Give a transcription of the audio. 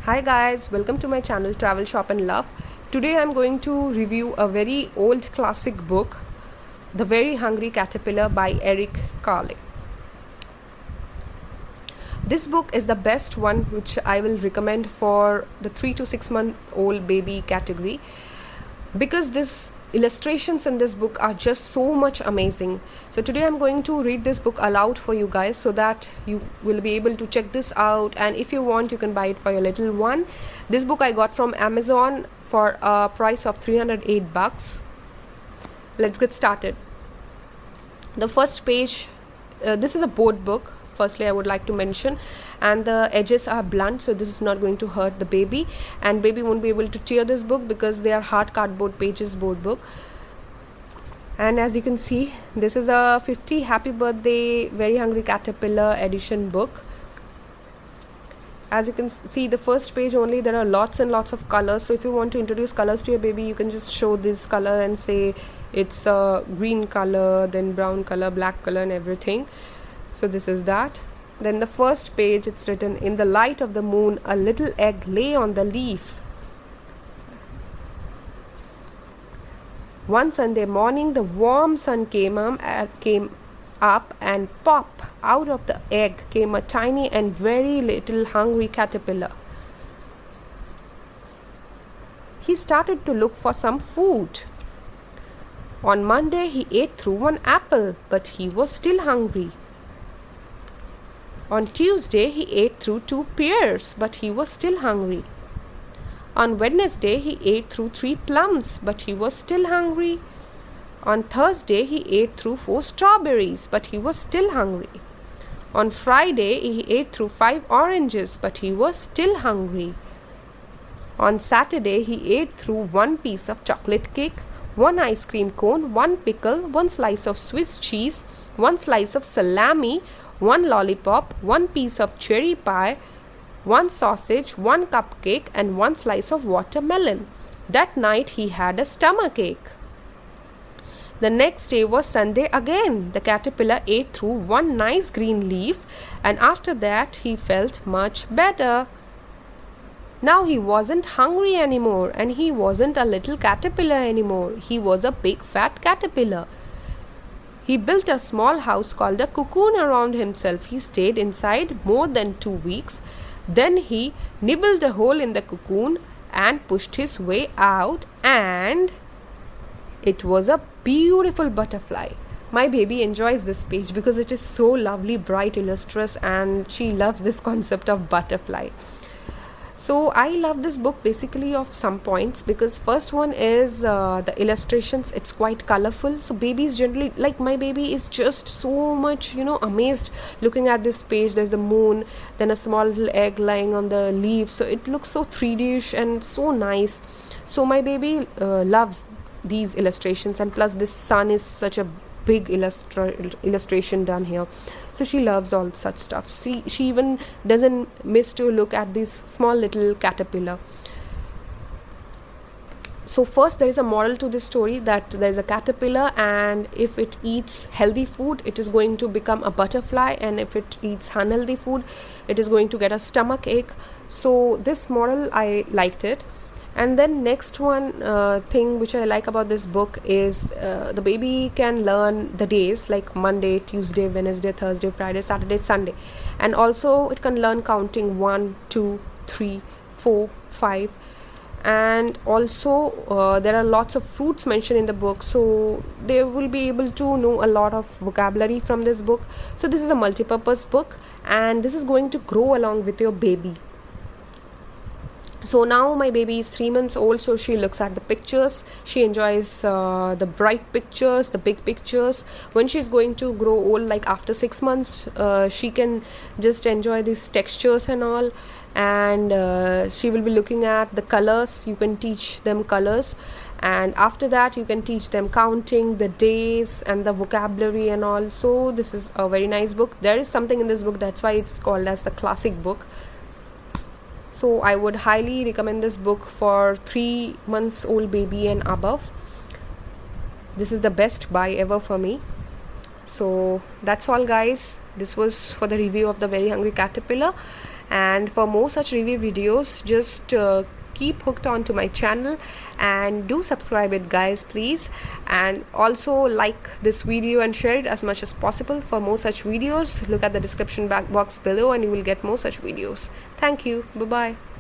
Hi guys, welcome to my channel Travel Shop and Love. Today I'm going to review a very old classic book, The Very Hungry Caterpillar by Eric Carle. This book is the best one which I will recommend for the 3 to 6 month old baby category, because this illustrations in this book are just so much amazing. So today I'm going to read this book aloud for you guys so that you will be able to check this out, and if you want you can buy it for your little one. This book I got from Amazon for a price of $308. Let's get started. The first page, this is a board book. Firstly, I would like to mention, and the edges are blunt, so this is not going to hurt the baby, and baby won't be able to tear this book because they are hard cardboard pages board book. And as you can see, this is a 50 Happy Birthday Very Hungry Caterpillar edition book. As you can see, the first page only, there are lots and lots of colors. So if you want to introduce colors to your baby, you can just show this color and say it's a green color, then brown color, black color and everything. So this is that. Then the first page, it's written, "In the light of the moon, a little egg lay on the leaf. One Sunday morning, the warm sun came up and pop, out of the egg came a tiny and very little hungry caterpillar. He started to look for some food. On Monday, he ate through one apple, but he was still hungry. On Tuesday, he ate through 2 pears, but he was still hungry. On Wednesday, he ate through 3 plums, but he was still hungry. On Thursday, he ate through 4 strawberries, but he was still hungry. On Friday, he ate through 5 oranges, but he was still hungry. On Saturday, he ate through 1 piece of chocolate cake, 1 ice cream cone, 1 pickle, 1 slice of Swiss cheese, 1 slice of salami, 1 lollipop, 1 piece of cherry pie, 1 sausage, 1 cupcake, and 1 slice of watermelon. That night he had a stomachache. The next day was Sunday again. The caterpillar ate through 1 nice green leaf, and after that he felt much better. Now he wasn't hungry anymore, and he wasn't a little caterpillar anymore. He was a big fat caterpillar. He built a small house called a cocoon around himself. He stayed inside more than 2 weeks. Then he nibbled a hole in the cocoon and pushed his way out, and it was a beautiful butterfly. My baby enjoys this page because it is so lovely, bright, illustrious, and she loves this concept of butterfly. So I love this book basically of some points, because first one is the illustrations. It's quite colorful, so babies generally, like my baby is just so much amazed looking at this page. There's the moon, then a small little egg lying on the leaf, so it looks so 3D-ish and so nice. So my baby loves these illustrations, and plus this sun is such a big illustration done here, so she loves all such stuff. She even doesn't miss to look at this small little caterpillar. So first, there is a moral to this story, that there is a caterpillar, and if it eats healthy food, it is going to become a butterfly, and if it eats unhealthy food, it is going to get a stomach ache. So this moral, I liked it. And then next one thing which I like about this book is the baby can learn the days, like Monday, Tuesday, Wednesday, Thursday, Friday, Saturday, Sunday, and also it can learn counting 1, 2, 3, 4, 5, and also there are lots of fruits mentioned in the book, so they will be able to know a lot of vocabulary from this book. So this is a multi-purpose book, and this is going to grow along with your baby. So now my baby is 3 months old, so she looks at the pictures. She enjoys the bright pictures, the big pictures. When she's going to grow old, like after 6 months, she can just enjoy these textures and all, and she will be looking at the colors. You can teach them colors, and after that you can teach them counting, the days, and the vocabulary and all. So this is a very nice book. There is something in this book, that's why it's called as the classic book. So I would highly recommend this book for 3 months old baby and above. This is the best buy ever for me. So that's all guys. This was for the review of The Very Hungry Caterpillar, and for more such review videos, just keep hooked on to my channel and do subscribe it, guys, please. And also like this video and share it as much as possible. For more such videos, look at the description box below and you will get more such videos. Thank you. Bye bye.